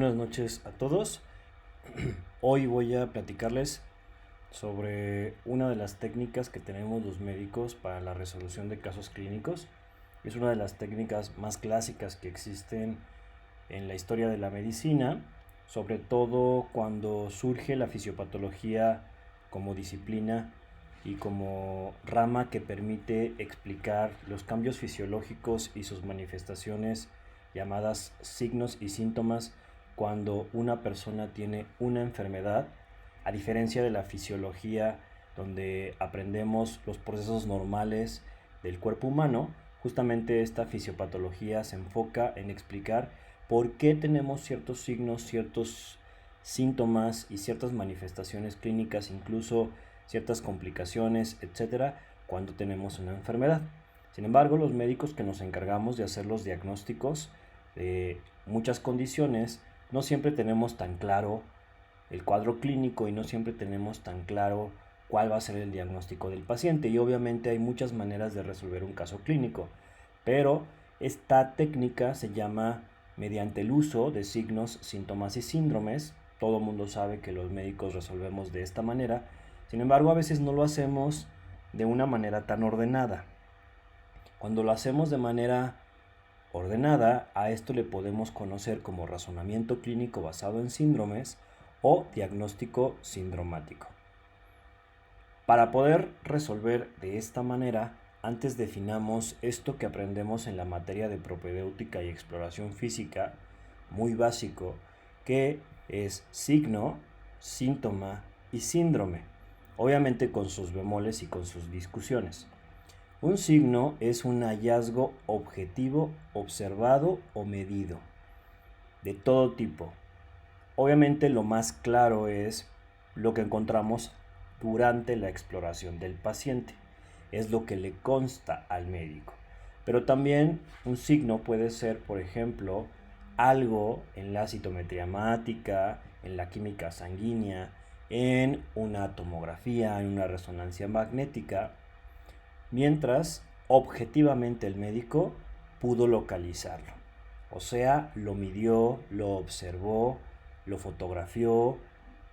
Buenas noches a todos. Hoy voy a platicarles sobre una de las técnicas que tenemos los médicos para la resolución de casos clínicos. Es una de las técnicas más clásicas que existen en la historia de la medicina, sobre todo cuando surge la fisiopatología como disciplina y como rama que permite explicar los cambios fisiológicos y sus manifestaciones llamadas signos y síntomas cuando una persona tiene una enfermedad, a diferencia de la fisiología donde aprendemos los procesos normales del cuerpo humano. Justamente esta fisiopatología se enfoca en explicar por qué tenemos ciertos signos, ciertos síntomas y ciertas manifestaciones clínicas, incluso ciertas complicaciones, etcétera, cuando tenemos una enfermedad. Sin embargo, los médicos que nos encargamos de hacer los diagnósticos de muchas condiciones, no siempre tenemos tan claro el cuadro clínico y no siempre tenemos tan claro cuál va a ser el diagnóstico del paciente. Y obviamente hay muchas maneras de resolver un caso clínico, pero esta técnica se llama mediante el uso de signos, síntomas y síndromes. Todo el mundo sabe que los médicos resolvemos de esta manera. Sin embargo, a veces no lo hacemos de una manera tan ordenada. Cuando lo hacemos de manera ordenada, a esto le podemos conocer como razonamiento clínico basado en síndromes o diagnóstico sindromático. Para poder resolver de esta manera, antes definamos esto que aprendemos en la materia de propedéutica y exploración física, muy básico, que es signo, síntoma y síndrome, obviamente con sus bemoles y con sus discusiones. Un signo es un hallazgo objetivo, observado o medido, de todo tipo. Obviamente lo más claro es lo que encontramos durante la exploración del paciente. Es lo que le consta al médico. Pero también un signo puede ser, por ejemplo, algo en la citometría hemática, en la química sanguínea, en una tomografía, en una resonancia magnética, mientras objetivamente el médico pudo localizarlo. O sea, lo midió, lo observó, lo fotografió,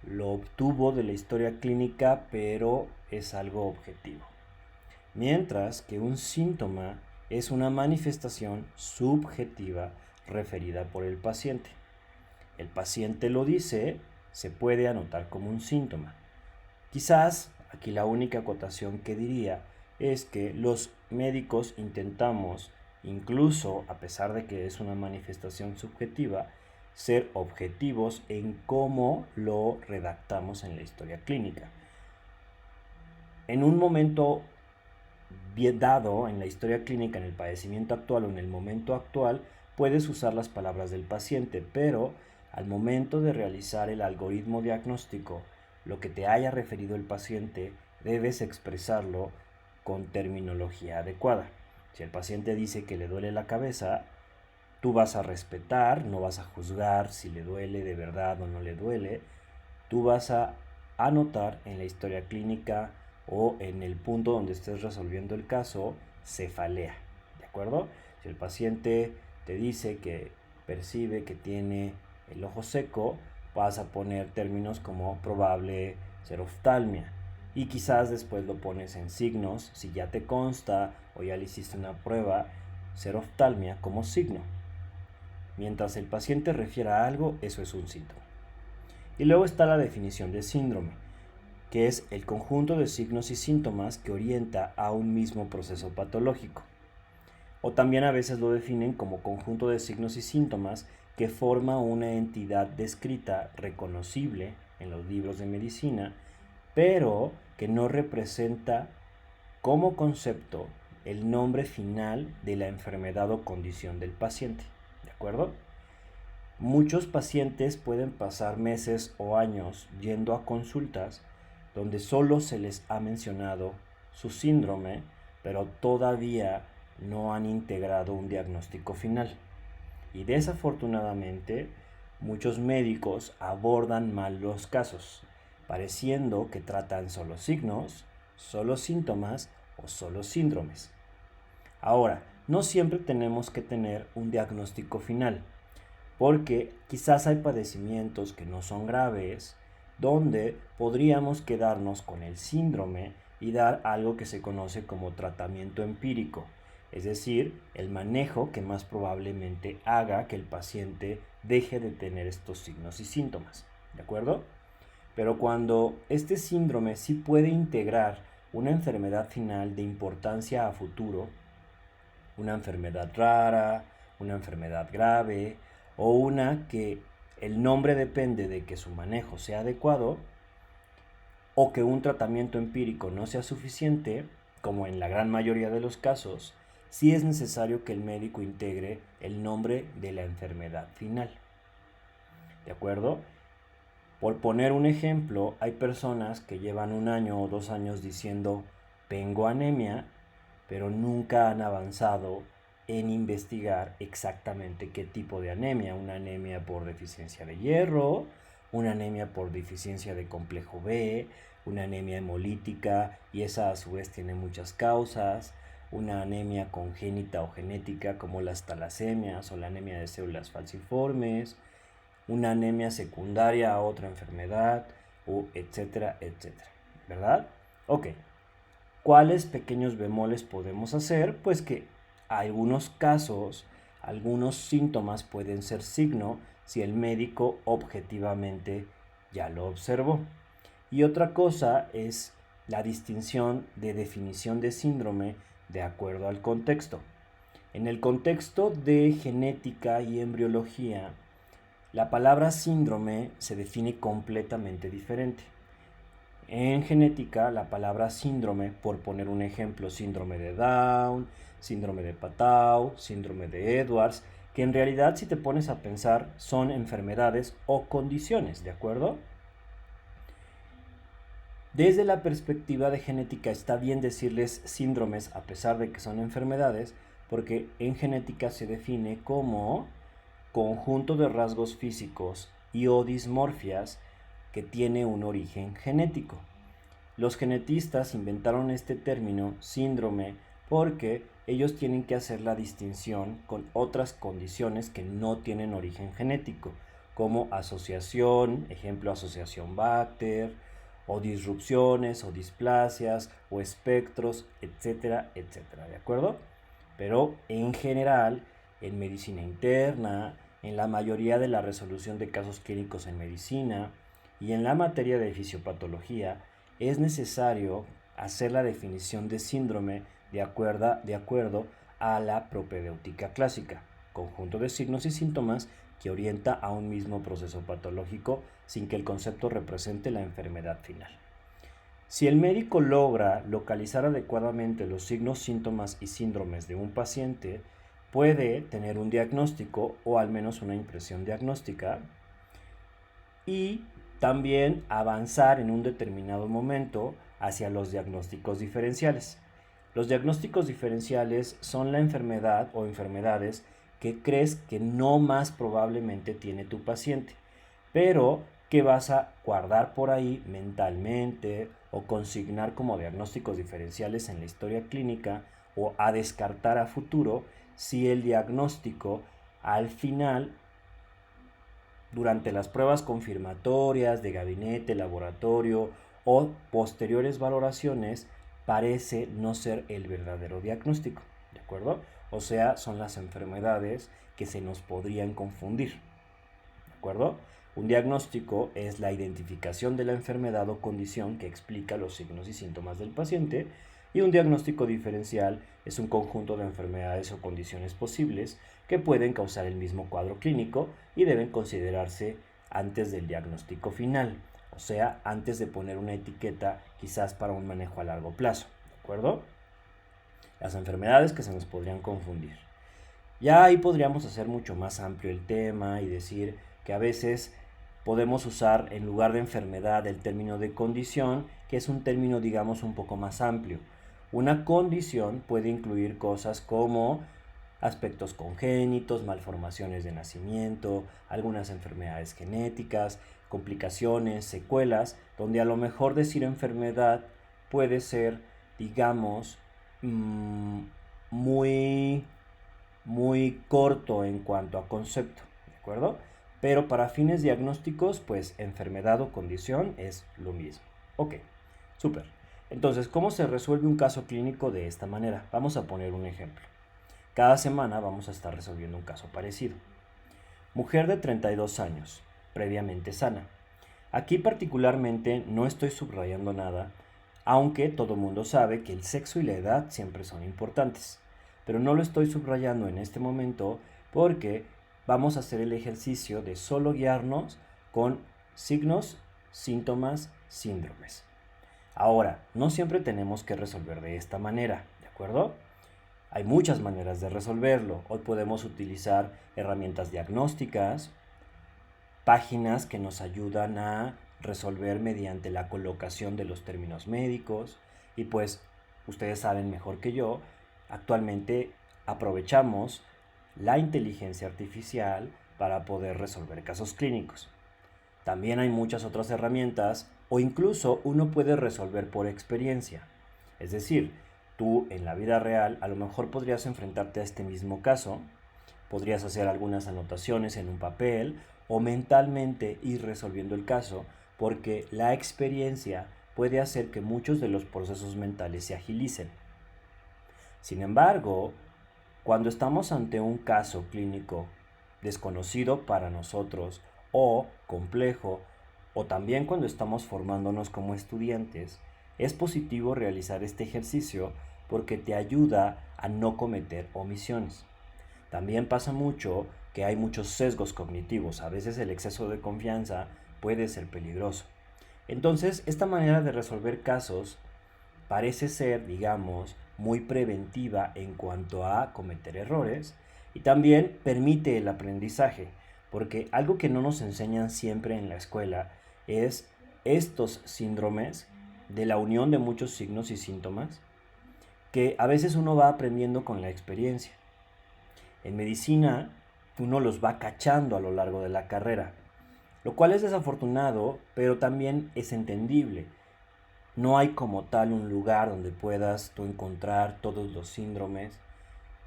lo obtuvo de la historia clínica, pero es algo objetivo. Mientras que un síntoma es una manifestación subjetiva referida por el paciente. El paciente lo dice, se puede anotar como un síntoma. Quizás aquí la única acotación que diría es que los médicos intentamos, incluso a pesar de que es una manifestación subjetiva, ser objetivos en cómo lo redactamos en la historia clínica. En un momento bien dado en la historia clínica, en el padecimiento actual o en el momento actual, puedes usar las palabras del paciente, pero al momento de realizar el algoritmo diagnóstico, lo que te haya referido el paciente, debes expresarlo con terminología adecuada. Si el paciente dice que le duele la cabeza, tú vas a respetar, no vas a juzgar si le duele de verdad o no le duele. Tú vas a anotar en la historia clínica o en el punto donde estés resolviendo el caso, cefalea, ¿de acuerdo? Si el paciente te dice que percibe que tiene el ojo seco, vas a poner términos como probable ser oftalmia. Y quizás después lo pones en signos, si ya te consta o ya le hiciste una prueba, ser oftalmia como signo. Mientras el paciente refiera a algo, eso es un síntoma. Y luego está la definición de síndrome, que es el conjunto de signos y síntomas que orienta a un mismo proceso patológico. O también a veces lo definen como conjunto de signos y síntomas que forma una entidad descrita reconocible en los libros de medicina, pero que no representa como concepto el nombre final de la enfermedad o condición del paciente. ¿De acuerdo? Muchos pacientes pueden pasar meses o años yendo a consultas donde solo se les ha mencionado su síndrome, pero todavía no han integrado un diagnóstico final. Y desafortunadamente, muchos médicos abordan mal los casos, pareciendo que tratan solo signos, solo síntomas o solo síndromes. Ahora, no siempre tenemos que tener un diagnóstico final. porque quizás hay padecimientos que no son graves, donde podríamos quedarnos con el síndrome y dar algo que se conoce como tratamiento empírico, es decir, el manejo que más probablemente haga que el paciente deje de tener estos signos y síntomas, ¿de acuerdo? Pero cuando este síndrome sí puede integrar una enfermedad final de importancia a futuro, una enfermedad rara, una enfermedad grave o una que el nombre depende de que su manejo sea adecuado o que un tratamiento empírico no sea suficiente, como en la gran mayoría de los casos, sí es necesario que el médico integre el nombre de la enfermedad final. ¿De acuerdo? Por poner un ejemplo, hay personas que llevan 1 año o 2 años diciendo tengo anemia, pero nunca han avanzado en investigar exactamente qué tipo de anemia. Una anemia por deficiencia de hierro, una anemia por deficiencia de complejo B, una anemia hemolítica, y esa a su vez tiene muchas causas, una anemia congénita o genética como las talasemias o la anemia de células falciformes, una anemia secundaria a otra enfermedad, o etcétera, etcétera, ¿verdad? Ok, ¿cuáles pequeños bemoles podemos hacer? Pues que algunos casos, algunos síntomas pueden ser signo si el médico objetivamente ya lo observó. Y otra cosa es la distinción de definición de síndrome de acuerdo al contexto. En el contexto de genética y embriología, la palabra síndrome se define completamente diferente. En genética, la palabra síndrome, por poner un ejemplo, síndrome de Down, síndrome de Patau, síndrome de Edwards, que en realidad si te pones a pensar son enfermedades o condiciones, ¿de acuerdo? Desde la perspectiva de genética está bien decirles síndromes a pesar de que son enfermedades, porque en genética se define como conjunto de rasgos físicos y o dismorfias que tiene un origen genético. Los genetistas inventaron este término síndrome porque ellos tienen que hacer la distinción con otras condiciones que no tienen origen genético, como asociación, ejemplo asociación Bacter, o disrupciones, o displasias, o espectros, etcétera, etcétera, ¿de acuerdo? Pero en general, en medicina interna, en la mayoría de la resolución de casos clínicos en medicina y en la materia de fisiopatología, es necesario hacer la definición de síndrome de acuerdo a la propedéutica clásica, conjunto de signos y síntomas que orienta a un mismo proceso patológico sin que el concepto represente la enfermedad final. Si el médico logra localizar adecuadamente los signos, síntomas y síndromes de un paciente, puede tener un diagnóstico o al menos una impresión diagnóstica y también avanzar en un determinado momento hacia los diagnósticos diferenciales. Los diagnósticos diferenciales son la enfermedad o enfermedades que crees que no más probablemente tiene tu paciente, pero que vas a guardar por ahí mentalmente o consignar como diagnósticos diferenciales en la historia clínica o a descartar a futuro si el diagnóstico al final, durante las pruebas confirmatorias de gabinete, laboratorio o posteriores valoraciones, parece no ser el verdadero diagnóstico, ¿de acuerdo? O sea, son las enfermedades que se nos podrían confundir, ¿de acuerdo? Un diagnóstico es la identificación de la enfermedad o condición que explica los signos y síntomas del paciente, y un diagnóstico diferencial es un conjunto de enfermedades o condiciones posibles que pueden causar el mismo cuadro clínico y deben considerarse antes del diagnóstico final, o sea, antes de poner una etiqueta quizás para un manejo a largo plazo, ¿de acuerdo? Las enfermedades que se nos podrían confundir. Ya ahí podríamos hacer mucho más amplio el tema y decir que a veces podemos usar en lugar de enfermedad el término de condición, que es un término digamos un poco más amplio. Una condición puede incluir cosas como aspectos congénitos, malformaciones de nacimiento, algunas enfermedades genéticas, complicaciones, secuelas, donde a lo mejor decir enfermedad puede ser, digamos, muy, muy corto en cuanto a concepto, ¿de acuerdo? Pero para fines diagnósticos, pues enfermedad o condición es lo mismo. Ok, súper. Entonces, ¿cómo se resuelve un caso clínico de esta manera? Vamos a poner un ejemplo. Cada semana vamos a estar resolviendo un caso parecido. Mujer de 32 años, previamente sana. Aquí particularmente no estoy subrayando nada, aunque todo mundo sabe que el sexo y la edad siempre son importantes. Pero no lo estoy subrayando en este momento porque vamos a hacer el ejercicio de solo guiarnos con signos, síntomas, síndromes. Ahora, no siempre tenemos que resolver de esta manera, ¿de acuerdo? Hay muchas maneras de resolverlo. Hoy podemos utilizar herramientas diagnósticas, páginas que nos ayudan a resolver mediante la colocación de los términos médicos y pues ustedes saben mejor que yo, actualmente aprovechamos la inteligencia artificial para poder resolver casos clínicos. También hay muchas otras herramientas o incluso uno puede resolver por experiencia. Es decir, tú en la vida real a lo mejor podrías enfrentarte a este mismo caso, podrías hacer algunas anotaciones en un papel o mentalmente ir resolviendo el caso porque la experiencia puede hacer que muchos de los procesos mentales se agilicen. Sin embargo, cuando estamos ante un caso clínico desconocido para nosotros o complejo, o también cuando estamos formándonos como estudiantes, es positivo realizar este ejercicio porque te ayuda a no cometer omisiones. También pasa mucho que hay muchos sesgos cognitivos, a veces el exceso de confianza puede ser peligroso. Entonces, esta manera de resolver casos parece ser, digamos, muy preventiva en cuanto a cometer errores y también permite el aprendizaje, porque algo que no nos enseñan siempre en la escuela es estos síndromes de la unión de muchos signos y síntomas que a veces uno va aprendiendo con la experiencia. En medicina uno los va cachando a lo largo de la carrera, lo cual es desafortunado, pero también es entendible. No hay como tal un lugar donde puedas tú encontrar todos los síndromes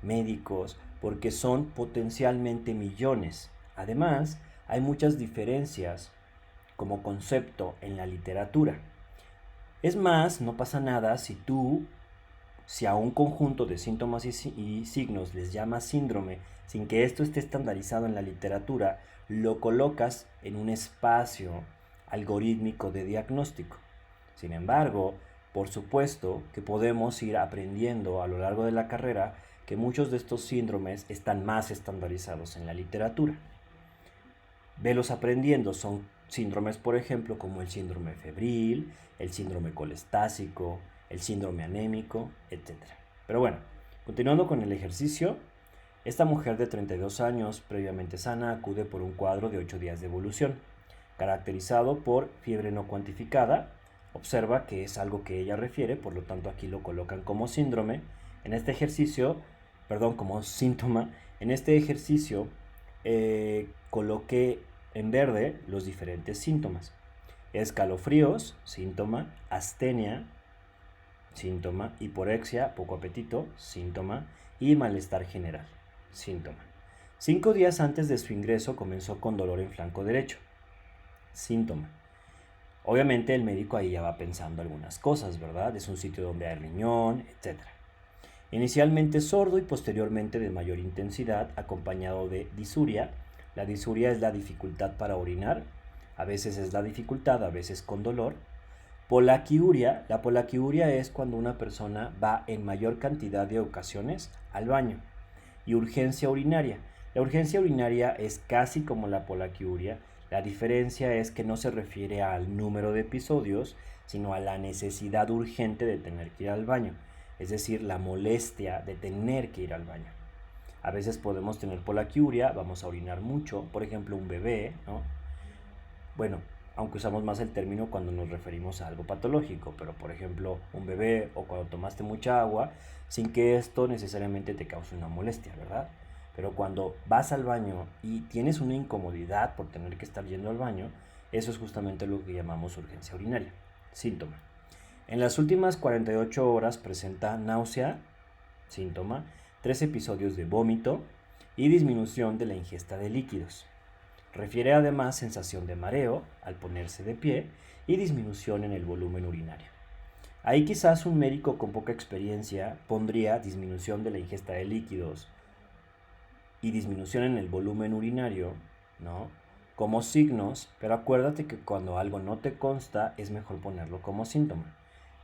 médicos porque son potencialmente millones. Además, hay muchas diferencias como concepto en la literatura. Es más, no pasa nada si a un conjunto de síntomas y signos les llamas síndrome, sin que esto esté estandarizado en la literatura, lo colocas en un espacio algorítmico de diagnóstico. Sin embargo, por supuesto que podemos ir aprendiendo a lo largo de la carrera que muchos de estos síndromes están más estandarizados en la literatura. Velos aprendiendo son síndromes, por ejemplo, como el síndrome febril, el síndrome colestásico, el síndrome anémico, etc. Pero bueno, continuando con el ejercicio, esta mujer de 32 años, previamente sana, acude por un cuadro de 8 días de evolución, caracterizado por fiebre no cuantificada. Observa que es algo que ella refiere, por lo tanto aquí lo colocan como síndrome. En este ejercicio, como síntoma, en este ejercicio coloqué en verde los diferentes síntomas. Escalofríos, síntoma, astenia, síntoma, hiporexia, poco apetito, síntoma, y malestar general, síntoma. 5 días antes de su ingreso comenzó con dolor en flanco derecho, síntoma. Obviamente el médico ahí ya va pensando algunas cosas, ¿verdad? Es un sitio donde hay riñón, etc. Inicialmente sordo y posteriormente de mayor intensidad, acompañado de disuria. La disuria es la dificultad para orinar, a veces es la dificultad, a veces con dolor. Polaquiuria, la polaquiuria es cuando una persona va en mayor cantidad de ocasiones al baño. Y urgencia urinaria. La urgencia urinaria es casi como la polaquiuria. La diferencia es que no se refiere al número de episodios, sino a la necesidad urgente de tener que ir al baño, es decir, la molestia de tener que ir al baño. A veces podemos tener polaquiuria, vamos a orinar mucho, por ejemplo un bebé, ¿no? Bueno, aunque usamos más el término cuando nos referimos a algo patológico, pero por ejemplo un bebé o cuando tomaste mucha agua, sin que esto necesariamente te cause una molestia, ¿verdad? Pero cuando vas al baño y tienes una incomodidad por tener que estar yendo al baño, eso es justamente lo que llamamos urgencia urinaria, síntoma. En las últimas 48 horas presenta náusea, síntoma, 3 episodios de vómito y disminución de la ingesta de líquidos. Refiere además sensación de mareo al ponerse de pie y disminución en el volumen urinario. Ahí quizás un médico con poca experiencia pondría disminución de la ingesta de líquidos y disminución en el volumen urinario, ¿no? Como signos, pero acuérdate que cuando algo no te consta es mejor ponerlo como síntoma.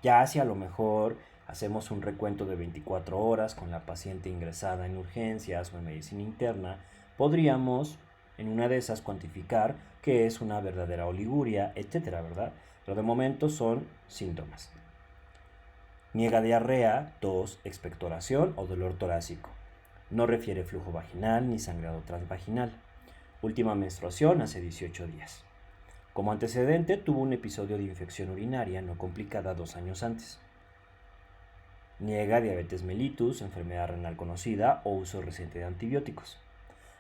Ya si a lo mejor hacemos un recuento de 24 horas con la paciente ingresada en urgencias o en medicina interna, podríamos en una de esas cuantificar qué es una verdadera oliguria, etcétera, ¿verdad? Pero de momento son síntomas. Niega diarrea, tos, expectoración o dolor torácico. No refiere flujo vaginal ni sangrado transvaginal. Última menstruación hace 18 días. Como antecedente, tuvo un episodio de infección urinaria no complicada 2 años antes. Niega diabetes mellitus, enfermedad renal conocida o uso reciente de antibióticos.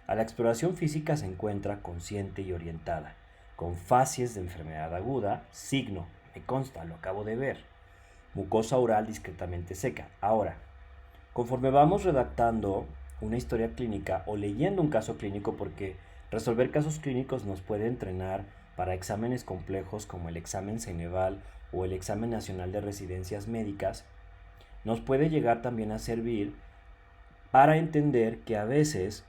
A la exploración física se encuentra consciente y orientada, con facies de enfermedad aguda, signo, me consta, lo acabo de ver. Mucosa oral discretamente seca. Ahora, conforme vamos redactando una historia clínica o leyendo un caso clínico, porque resolver casos clínicos nos puede entrenar para exámenes complejos como el examen Ceneval o el examen nacional de residencias médicas, nos puede llegar también a servir para entender que a veces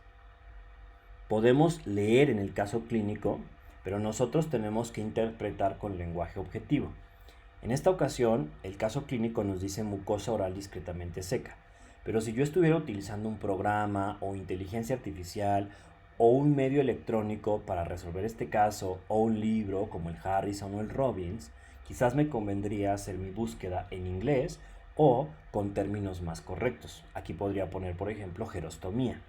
podemos leer en el caso clínico, pero nosotros tenemos que interpretar con lenguaje objetivo. En esta ocasión, el caso clínico nos dice mucosa oral discretamente seca, pero si yo estuviera utilizando un programa o inteligencia artificial o un medio electrónico para resolver este caso o un libro como el Harrison o el Robbins, quizás me convendría hacer mi búsqueda en inglés o con términos más correctos. Aquí podría poner, por ejemplo, gerostomía.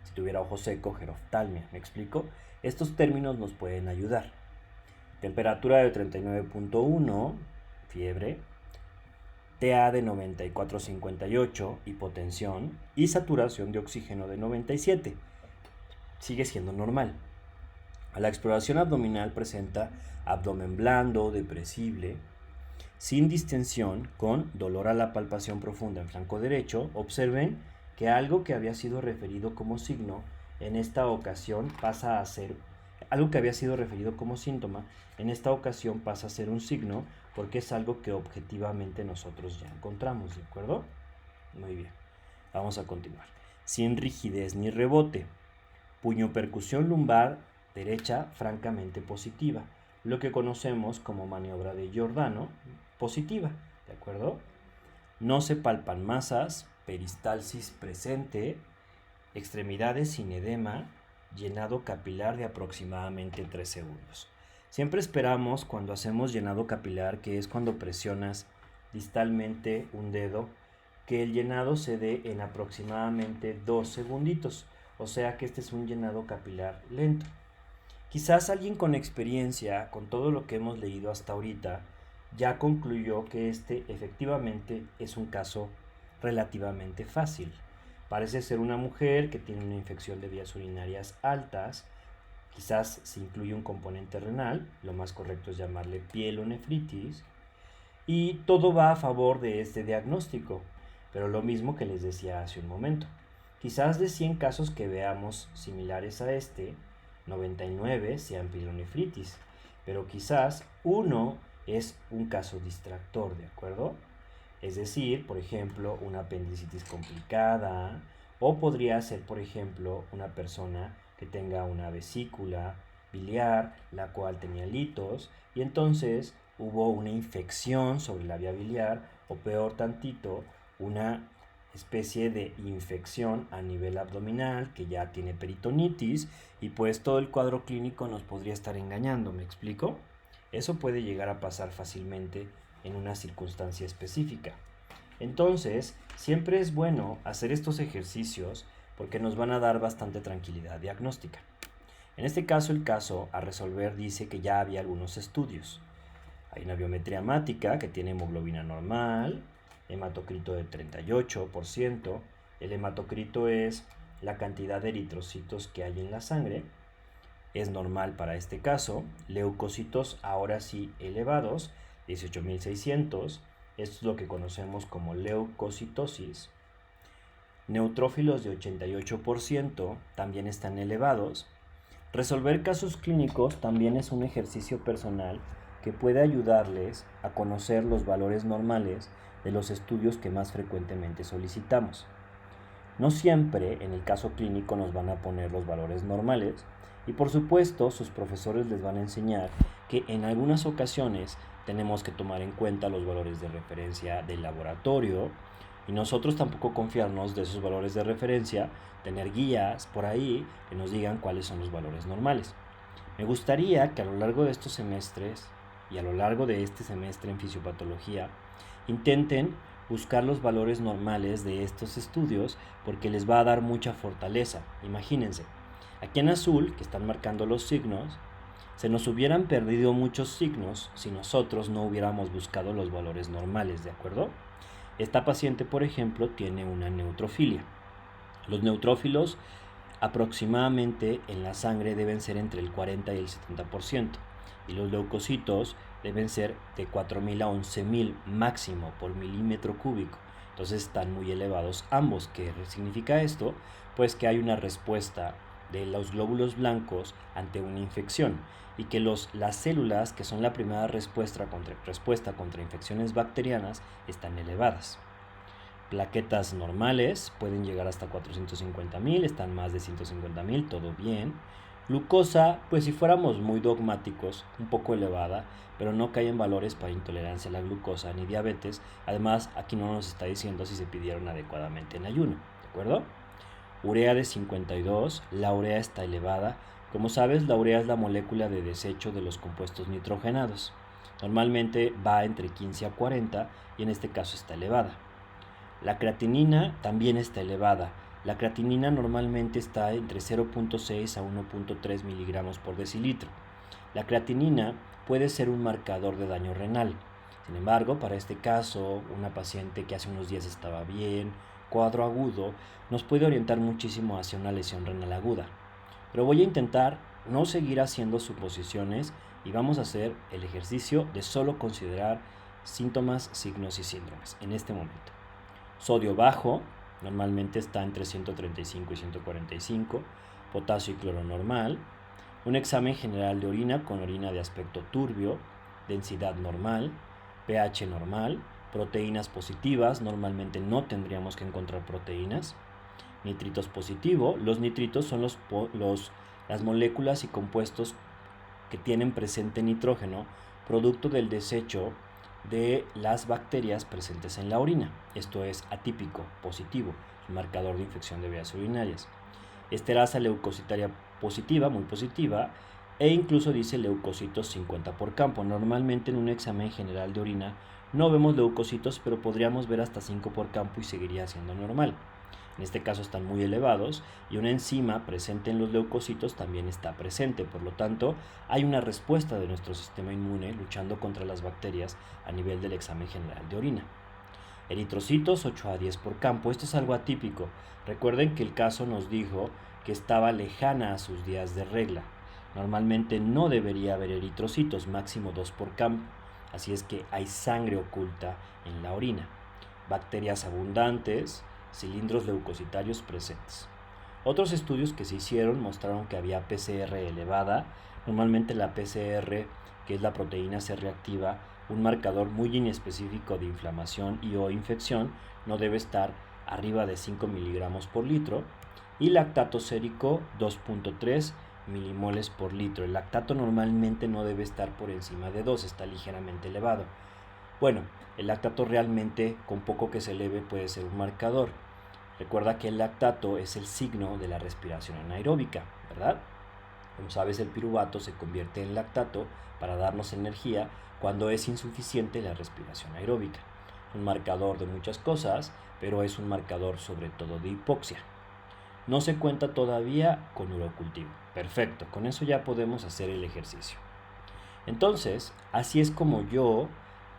Si tuviera ojo seco, geroftalmia. ¿Me explico? Estos términos nos pueden ayudar. Temperatura de 39.1, fiebre, TA de 94.58, hipotensión y saturación de oxígeno de 97. Sigue siendo normal. A la exploración abdominal presenta abdomen blando, depresible, sin distensión, con dolor a la palpación profunda en flanco derecho. Observen que algo que había sido referido como signo en esta ocasión pasa a ser algo que había sido referido como síntoma, en esta ocasión pasa a ser un signo porque es algo que objetivamente nosotros ya encontramos, ¿de acuerdo? Muy bien, vamos a continuar. Sin rigidez ni rebote. Puño percusión lumbar derecha francamente positiva, lo que conocemos como maniobra de Giordano positiva, ¿de acuerdo? No se palpan masas, peristalsis presente, extremidades sin edema, llenado capilar de aproximadamente 3 segundos. Siempre esperamos cuando hacemos llenado capilar, que es cuando presionas distalmente un dedo, que el llenado se dé en aproximadamente 2 segunditos. O sea que este es un llenado capilar lento. Quizás alguien con experiencia, con todo lo que hemos leído hasta ahorita, ya concluyó que este efectivamente es un caso relativamente fácil. Parece ser una mujer que tiene una infección de vías urinarias altas, quizás se incluye un componente renal, lo más correcto es llamarle pielonefritis, y todo va a favor de este diagnóstico, pero lo mismo que les decía hace un momento. Quizás de 100 casos que veamos similares a este, 99 sean pielonefritis, pero quizás uno es un caso distractor, ¿de acuerdo? Es decir, por ejemplo, una apendicitis complicada, o podría ser, por ejemplo, una persona que tenga una vesícula biliar, la cual tenía litos, y entonces hubo una infección sobre la vía biliar, o peor tantito, una especie de infección a nivel abdominal que ya tiene peritonitis, y pues todo el cuadro clínico nos podría estar engañando, ¿me explico? Eso puede llegar a pasar fácilmente en una circunstancia específica. Entonces, siempre es bueno hacer estos ejercicios porque nos van a dar bastante tranquilidad diagnóstica. En este caso, el caso a resolver dice que ya había algunos estudios. Hay una biometría hemática que tiene hemoglobina normal, hematocrito de 38%. El hematocrito es la cantidad de eritrocitos que hay en la sangre. Es normal para este caso. Leucocitos ahora sí elevados, 18.600. Esto es lo que conocemos como leucocitosis. Neutrófilos de 88% también están elevados. Resolver casos clínicos también es un ejercicio personal que puede ayudarles a conocer los valores normales de los estudios que más frecuentemente solicitamos. No siempre en el caso clínico nos van a poner los valores normales y por supuesto sus profesores les van a enseñar que en algunas ocasiones tenemos que tomar en cuenta los valores de referencia del laboratorio y nosotros tampoco confiarnos de esos valores de referencia, tener guías por ahí que nos digan cuáles son los valores normales. Me gustaría que a lo largo de estos semestres y a lo largo de este semestre en fisiopatología intenten buscar los valores normales de estos estudios porque les va a dar mucha fortaleza. Imagínense, aquí en azul, que están marcando los signos, se nos hubieran perdido muchos signos si nosotros no hubiéramos buscado los valores normales, ¿de acuerdo? Esta paciente, por ejemplo, tiene una neutrofilia. Los neutrófilos aproximadamente en la sangre deben ser entre el 40 y el 70% y los leucocitos deben ser de 4.000 a 11.000 máximo por milímetro cúbico. Entonces están muy elevados ambos. ¿Qué significa esto? Pues que hay una respuesta de los glóbulos blancos ante una infección y que las células que son la primera respuesta contra infecciones bacterianas están elevadas. Plaquetas normales pueden llegar hasta 450.000, están más de 150.000, todo bien. Glucosa, pues si fuéramos muy dogmáticos, un poco elevada, pero no cae en valores para intolerancia a la glucosa ni diabetes. Además, aquí no nos está diciendo si se pidieron adecuadamente en ayuno, ¿de acuerdo? Urea de 52, la urea está elevada. Como sabes, la urea es la molécula de desecho de los compuestos nitrogenados. Normalmente va entre 15 a 40 y en este caso está elevada. La creatinina también está elevada. La creatinina normalmente está entre 0.6 a 1.3 miligramos por decilitro. La creatinina puede ser un marcador de daño renal. Sin embargo, para este caso, una paciente que hace unos días estaba bien, cuadro agudo, nos puede orientar muchísimo hacia una lesión renal aguda. Pero voy a intentar no seguir haciendo suposiciones y vamos a hacer el ejercicio de solo considerar síntomas, signos y síndromes en este momento. Sodio bajo, normalmente está entre 135 y 145, potasio y cloro normal, un examen general de orina con orina de aspecto turbio, densidad normal, pH normal, proteínas positivas, normalmente no tendríamos que encontrar proteínas, nitritos positivo, los nitritos son las moléculas y compuestos que tienen presente nitrógeno, producto del desecho de las bacterias presentes en la orina. Esto es atípico, positivo, un marcador de infección de vías urinarias. Esterasa leucocitaria positiva, muy positiva, e incluso dice leucocitos 50 por campo. Normalmente en un examen general de orina no vemos leucocitos, pero podríamos ver hasta 5 por campo y seguiría siendo normal. En este caso están muy elevados y una enzima presente en los leucocitos también está presente. Por lo tanto, hay una respuesta de nuestro sistema inmune luchando contra las bacterias a nivel del examen general de orina. Eritrocitos 8 a 10 por campo. Esto es algo atípico. Recuerden que el caso nos dijo que estaba lejana a sus días de regla. Normalmente no debería haber eritrocitos, máximo 2 por campo. Así es que hay sangre oculta en la orina. Bacterias abundantes, cilindros leucocitarios presentes. Otros estudios que se hicieron mostraron que había PCR elevada. Normalmente la PCR, que es la proteína C reactiva, un marcador muy inespecífico de inflamación y o infección, no debe estar arriba de 5 miligramos por litro. Y lactato sérico 2.3 milimoles por litro. El lactato normalmente no debe estar por encima de 2, está ligeramente elevado. Bueno, el lactato realmente con poco que se eleve puede ser un marcador. Recuerda que el lactato es el signo de la respiración anaeróbica, ¿verdad? Como sabes, el piruvato se convierte en lactato para darnos energía cuando es insuficiente la respiración aeróbica. Un marcador de muchas cosas, pero es un marcador sobre todo de hipoxia. No se cuenta todavía con urocultivo. Perfecto, con eso ya podemos hacer el ejercicio. Entonces, así es como yo,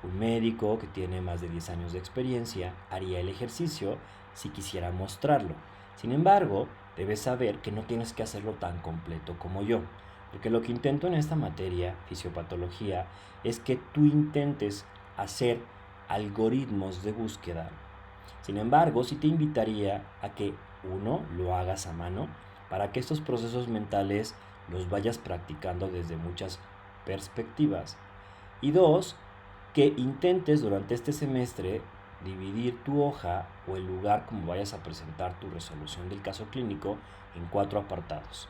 un médico que tiene más de 10 años de experiencia, haría el ejercicio si quisiera mostrarlo. Sin embargo, debes saber que no tienes que hacerlo tan completo como yo, porque lo que intento en esta materia, fisiopatología, es que tú intentes hacer algoritmos de búsqueda. Sin embargo, sí te invitaría a que uno lo hagas a mano para que estos procesos mentales los vayas practicando desde muchas perspectivas. Y 2, que intentes durante este semestre dividir tu hoja o el lugar como vayas a presentar tu resolución del caso clínico en 4 apartados.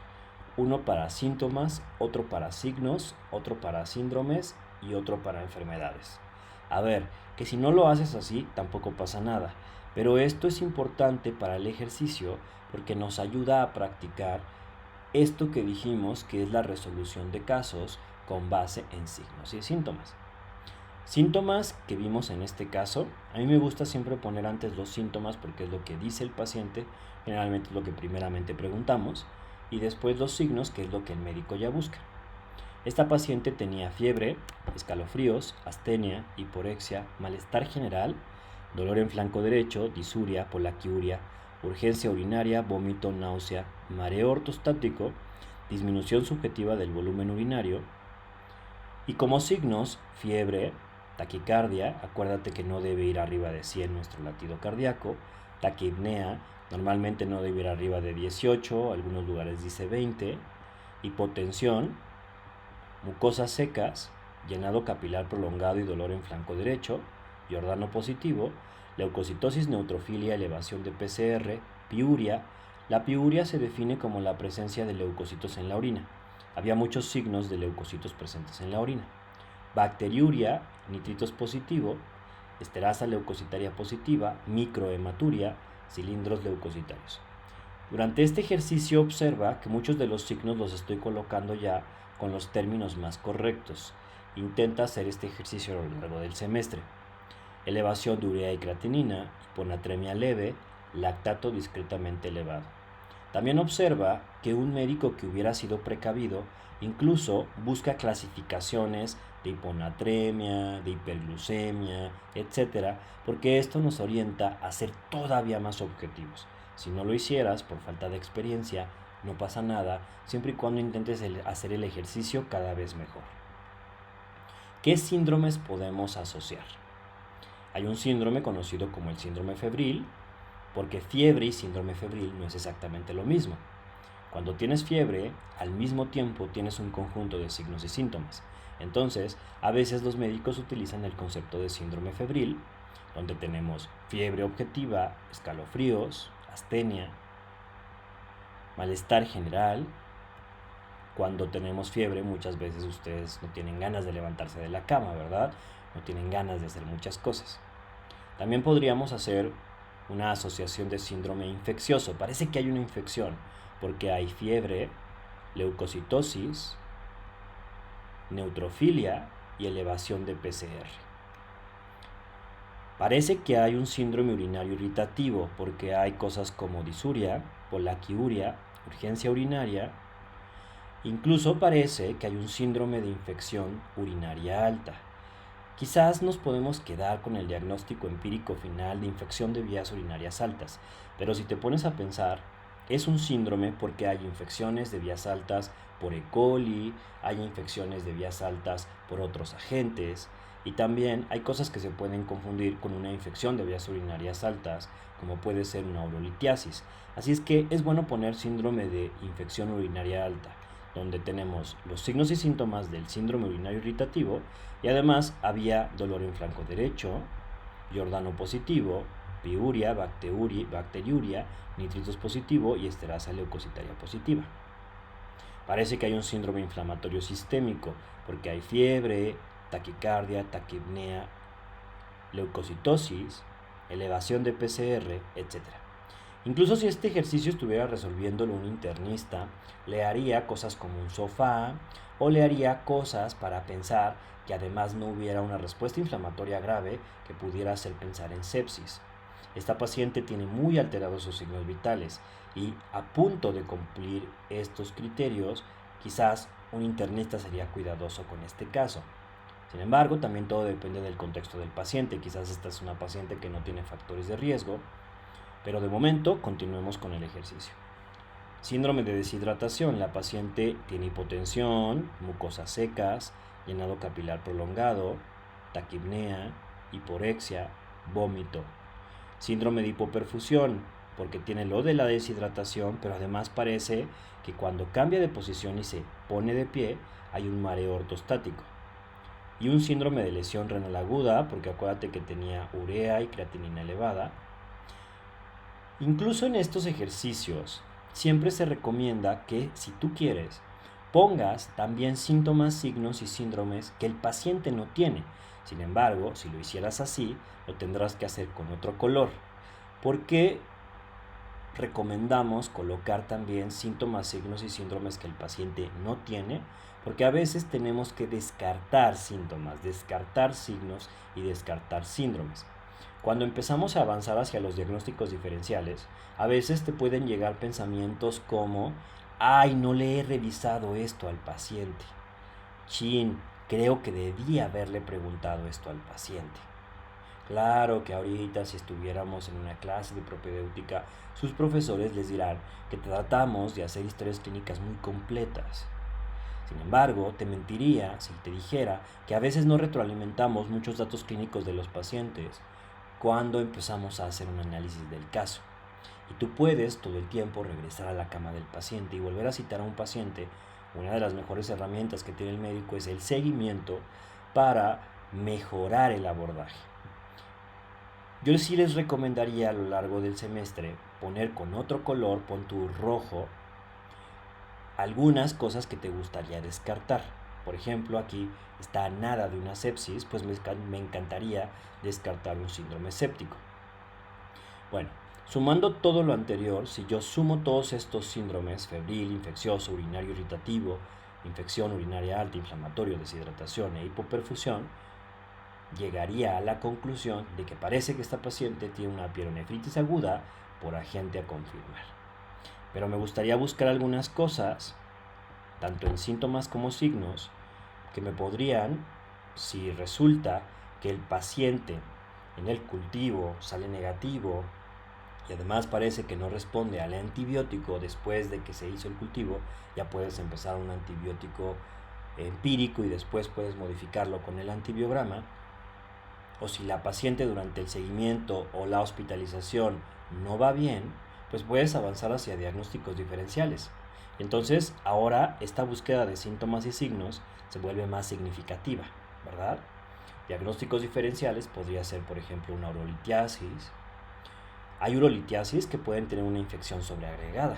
Uno para síntomas, otro para signos, otro para síndromes y otro para enfermedades. A ver, que si no lo haces así tampoco pasa nada, pero esto es importante para el ejercicio porque nos ayuda a practicar esto que dijimos que es la resolución de casos con base en signos y síntomas. Síntomas que vimos en este caso, a mí me gusta siempre poner antes los síntomas porque es lo que dice el paciente, generalmente es lo que primeramente preguntamos, y después los signos, que es lo que el médico ya busca. Esta paciente tenía fiebre, escalofríos, astenia, hiporexia, malestar general, dolor en flanco derecho, disuria, polaquiuria, urgencia urinaria, vómito, náusea, mareo ortostático, disminución subjetiva del volumen urinario, y como signos, fiebre, taquicardia, acuérdate que no debe ir arriba de 100 nuestro latido cardíaco, taquipnea, normalmente no debe ir arriba de 18, algunos lugares dice 20, hipotensión, mucosas secas, llenado capilar prolongado y dolor en flanco derecho, Giordano positivo, leucocitosis, neutrofilia, elevación de PCR, piuria. La piuria se define como la presencia de leucocitos en la orina. Había muchos signos de leucocitos presentes en la orina. Bacteriuria, nitritos positivo, esterasa leucocitaria positiva, microhematuria, cilindros leucocitarios. Durante este ejercicio observa que muchos de los signos los estoy colocando ya con los términos más correctos. Intenta hacer este ejercicio a lo largo del semestre. Elevación de urea y creatinina, hiponatremia leve, lactato discretamente elevado. También observa que un médico que hubiera sido precavido incluso busca clasificaciones de hiponatremia, de hiperglucemia, etc., porque esto nos orienta a ser todavía más objetivos. Si no lo hicieras por falta de experiencia, no pasa nada, siempre y cuando intentes hacer el ejercicio cada vez mejor. ¿Qué síndromes podemos asociar? Hay un síndrome conocido como el síndrome febril, porque fiebre y síndrome febril no es exactamente lo mismo. Cuando tienes fiebre, al mismo tiempo tienes un conjunto de signos y síntomas. Entonces, a veces los médicos utilizan el concepto de síndrome febril, donde tenemos fiebre objetiva, escalofríos, astenia, malestar general. Cuando tenemos fiebre, muchas veces ustedes no tienen ganas de levantarse de la cama, ¿verdad? No tienen ganas de hacer muchas cosas. También podríamos hacer una asociación de síndrome infeccioso. Parece que hay una infección porque hay fiebre, leucocitosis, neutrofilia y elevación de PCR. Parece que hay un síndrome urinario irritativo porque hay cosas como disuria, polaquiuria, urgencia urinaria. Incluso parece que hay un síndrome de infección urinaria alta. Quizás nos podemos quedar con el diagnóstico empírico final de infección de vías urinarias altas, pero si te pones a pensar, es un síndrome porque hay infecciones de vías altas por E. coli, hay infecciones de vías altas por otros agentes, y también hay cosas que se pueden confundir con una infección de vías urinarias altas, como puede ser una urolitiasis. Así es que es bueno poner síndrome de infección urinaria alta, donde tenemos los signos y síntomas del síndrome urinario irritativo, y además había dolor en flanco derecho, Giordano positivo, piuria, bacteriuria, nitritos positivo y esterasa leucocitaria positiva. Parece que hay un síndrome inflamatorio sistémico, porque hay fiebre, taquicardia, taquipnea, leucocitosis, elevación de PCR, etc. Incluso si este ejercicio estuviera resolviéndolo un internista, le haría cosas como un sofá o le haría cosas para pensar que además no hubiera una respuesta inflamatoria grave que pudiera hacer pensar en sepsis. Esta paciente tiene muy alterados sus signos vitales y a punto de cumplir estos criterios, quizás un internista sería cuidadoso con este caso. Sin embargo, también todo depende del contexto del paciente. Quizás esta es una paciente que no tiene factores de riesgo, pero de momento continuemos con el ejercicio. Síndrome de deshidratación. La paciente tiene hipotensión, mucosas secas, llenado capilar prolongado, taquipnea, hiporexia, vómito. Síndrome de hipoperfusión. porque tiene lo de la deshidratación, pero además parece que cuando cambia de posición y se pone de pie, hay un mareo ortostático. Y un síndrome de lesión renal aguda, porque acuérdate que tenía urea y creatinina elevada. Incluso en estos ejercicios, siempre se recomienda que, si tú quieres, pongas también síntomas, signos y síndromes que el paciente no tiene. Sin embargo, si lo hicieras así, lo tendrás que hacer con otro color. ¿Por qué recomendamos colocar también síntomas, signos y síndromes que el paciente no tiene? Porque a veces tenemos que descartar síntomas, descartar signos y descartar síndromes. Cuando empezamos a avanzar hacia los diagnósticos diferenciales, a veces te pueden llegar pensamientos como, ay, no le he revisado esto al paciente. Chin, creo que debí haberle preguntado esto al paciente. Claro que ahorita si estuviéramos en una clase de propedéutica, sus profesores les dirán que tratamos de hacer historias clínicas muy completas. Sin embargo, te mentiría si te dijera que a veces no retroalimentamos muchos datos clínicos de los pacientes cuando empezamos a hacer un análisis del caso. Y tú puedes todo el tiempo regresar a la cama del paciente y volver a citar a un paciente. Una de las mejores herramientas que tiene el médico es el seguimiento para mejorar el abordaje. Yo sí les recomendaría a lo largo del semestre poner con otro color, pon tu rojo, algunas cosas que te gustaría descartar. Por ejemplo, aquí está nada de una sepsis, pues me encantaría descartar un síndrome séptico. Bueno, sumando todo lo anterior, si yo sumo todos estos síndromes, febril, infeccioso, urinario irritativo, infección urinaria alta, inflamatorio, deshidratación e hipoperfusión, llegaría a la conclusión de que parece que esta paciente tiene una pielonefritis aguda por agente a confirmar. Pero me gustaría buscar algunas cosas, tanto en síntomas como signos, que me podrían, si resulta que el paciente en el cultivo sale negativo y además parece que no responde al antibiótico después de que se hizo el cultivo, ya puedes empezar un antibiótico empírico y después puedes modificarlo con el antibiograma. O si la paciente durante el seguimiento o la hospitalización no va bien, pues puedes avanzar hacia diagnósticos diferenciales. Entonces, ahora esta búsqueda de síntomas y signos se vuelve más significativa, ¿verdad? Diagnósticos diferenciales podría ser, por ejemplo, una urolitiasis. Hay urolitiasis que pueden tener una infección sobreagregada.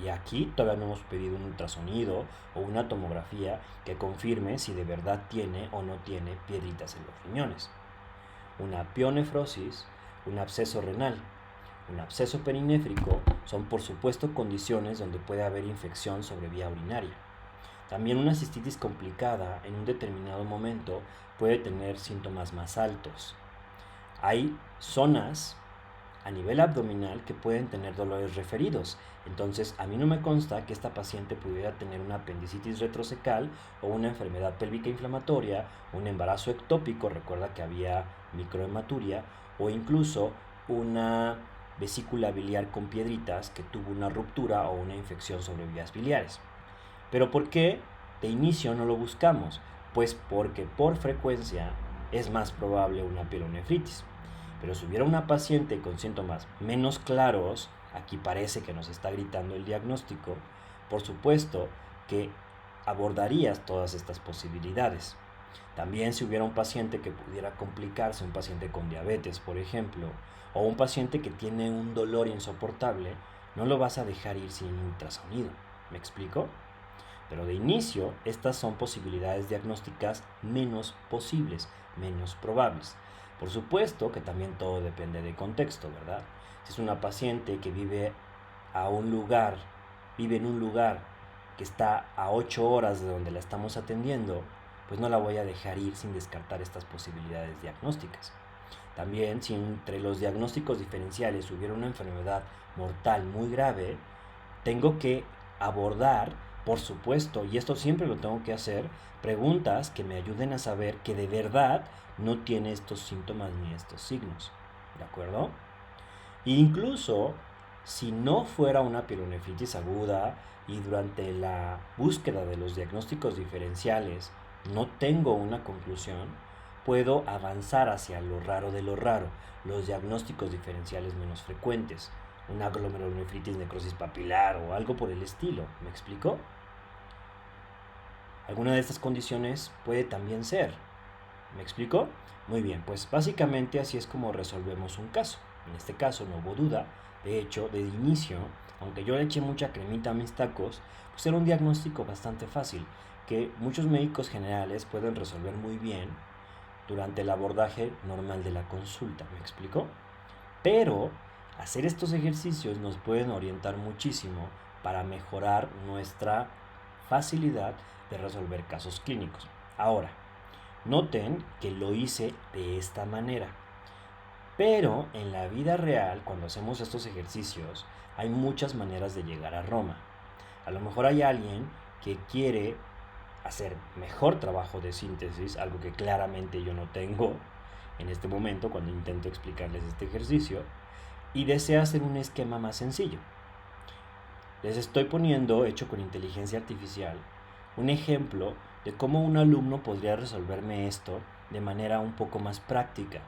Y aquí todavía no hemos pedido un ultrasonido o una tomografía que confirme si de verdad tiene o no tiene piedritas en los riñones. Una pionefrosis, un absceso renal, un absceso perinéfrico son por supuesto condiciones donde puede haber infección sobre vía urinaria. También una cistitis complicada en un determinado momento puede tener síntomas más altos. Hay zonas a nivel abdominal que pueden tener dolores referidos. Entonces, a mí no me consta que esta paciente pudiera tener una apendicitis retrocecal o una enfermedad pélvica inflamatoria, un embarazo ectópico, recuerda que había microhematuria, o incluso una vesícula biliar con piedritas que tuvo una ruptura o una infección sobre vías biliares. ¿Pero por qué de inicio no lo buscamos? Pues porque por frecuencia es más probable una pielonefritis. Pero si hubiera una paciente con síntomas menos claros, aquí parece que nos está gritando el diagnóstico, por supuesto que abordarías todas estas posibilidades. También si hubiera un paciente que pudiera complicarse, un paciente con diabetes, por ejemplo, o un paciente que tiene un dolor insoportable, no lo vas a dejar ir sin ultrasonido. ¿Me explico? Pero de inicio, estas son posibilidades diagnósticas menos posibles, menos probables. Por supuesto que también todo depende de contexto, ¿verdad? Si es una paciente que vive en un lugar que está a 8 horas de donde la estamos atendiendo, pues no la voy a dejar ir sin descartar estas posibilidades diagnósticas. También, si entre los diagnósticos diferenciales hubiera una enfermedad mortal muy grave, tengo que abordar, por supuesto, y esto siempre lo tengo que hacer, preguntas que me ayuden a saber que de verdad no tiene estos síntomas ni estos signos, ¿de acuerdo? E incluso si no fuera una pielonefritis aguda y durante la búsqueda de los diagnósticos diferenciales no tengo una conclusión, puedo avanzar hacia lo raro de lo raro, los diagnósticos diferenciales menos frecuentes, una glomerulonefritis, necrosis papilar o algo por el estilo. ¿Me explico? Alguna de estas condiciones puede también ser. ¿Me explico? Muy bien, pues básicamente así es como resolvemos un caso. En este caso no hubo duda. De hecho, de inicio, aunque yo le eché mucha cremita a mis tacos, pues era un diagnóstico bastante fácil, que muchos médicos generales pueden resolver muy bien durante el abordaje normal de la consulta. ¿Me explico? Pero hacer estos ejercicios nos pueden orientar muchísimo para mejorar nuestra facilidad de resolver casos clínicos. Ahora, noten que lo hice de esta manera. Pero en la vida real, cuando hacemos estos ejercicios, hay muchas maneras de llegar a Roma. A lo mejor hay alguien que quiere hacer mejor trabajo de síntesis, algo que claramente yo no tengo en este momento cuando intento explicarles este ejercicio, y desea hacer un esquema más sencillo. Les estoy poniendo, hecho con inteligencia artificial, un ejemplo de cómo un alumno podría resolverme esto de manera un poco más práctica,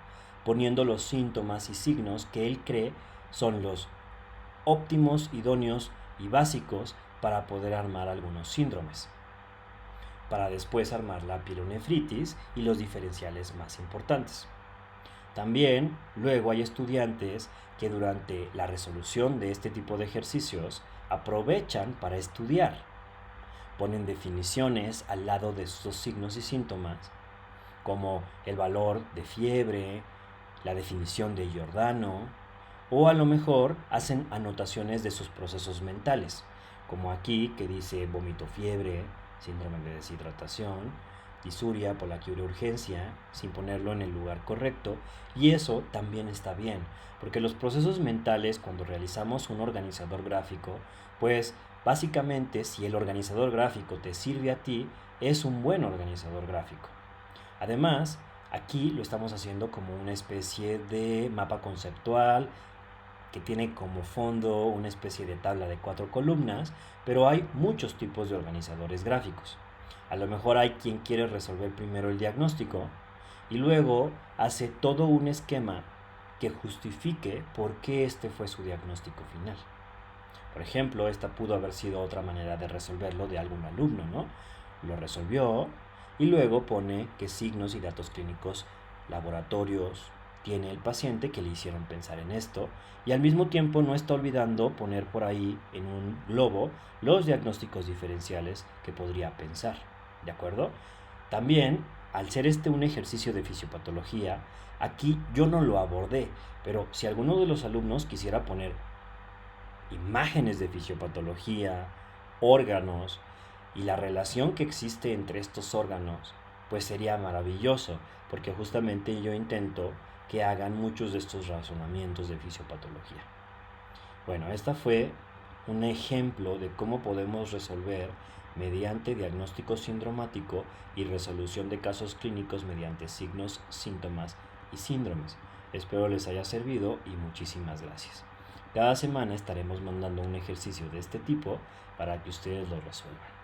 poniendo los síntomas y signos que él cree son los óptimos, idóneos y básicos para poder armar algunos síndromes, para después armar la pielonefritis y los diferenciales más importantes. También luego hay estudiantes que durante la resolución de este tipo de ejercicios aprovechan para estudiar. Ponen definiciones al lado de sus signos y síntomas, como el valor de fiebre, la definición de Giordano, o a lo mejor hacen anotaciones de sus procesos mentales, como aquí que dice vómito fiebre, síndrome de deshidratación, disuria, polaquiuria, urgencia, sin ponerlo en el lugar correcto, y eso también está bien, porque los procesos mentales cuando realizamos un organizador gráfico, pues básicamente si el organizador gráfico te sirve a ti, es un buen organizador gráfico. Además, aquí lo estamos haciendo como una especie de mapa conceptual que tiene como fondo una especie de tabla de 4 columnas, pero hay muchos tipos de organizadores gráficos. A lo mejor hay quien quiere resolver primero el diagnóstico y luego hace todo un esquema que justifique por qué este fue su diagnóstico final. Por ejemplo, esta pudo haber sido otra manera de resolverlo de algún alumno, ¿no? Lo resolvió y luego pone qué signos y datos clínicos, laboratorios tiene el paciente que le hicieron pensar en esto, y al mismo tiempo no está olvidando poner por ahí en un globo los diagnósticos diferenciales que podría pensar, ¿de acuerdo? También, al ser este un ejercicio de fisiopatología, aquí yo no lo abordé, pero si alguno de los alumnos quisiera poner imágenes de fisiopatología, órganos y la relación que existe entre estos órganos, pues sería maravilloso, porque justamente yo intento que hagan muchos de estos razonamientos de fisiopatología. Bueno, esta fue un ejemplo de cómo podemos resolver mediante diagnóstico sindromático y resolución de casos clínicos mediante signos, síntomas y síndromes. Espero les haya servido y muchísimas gracias. Cada semana estaremos mandando un ejercicio de este tipo para que ustedes lo resuelvan.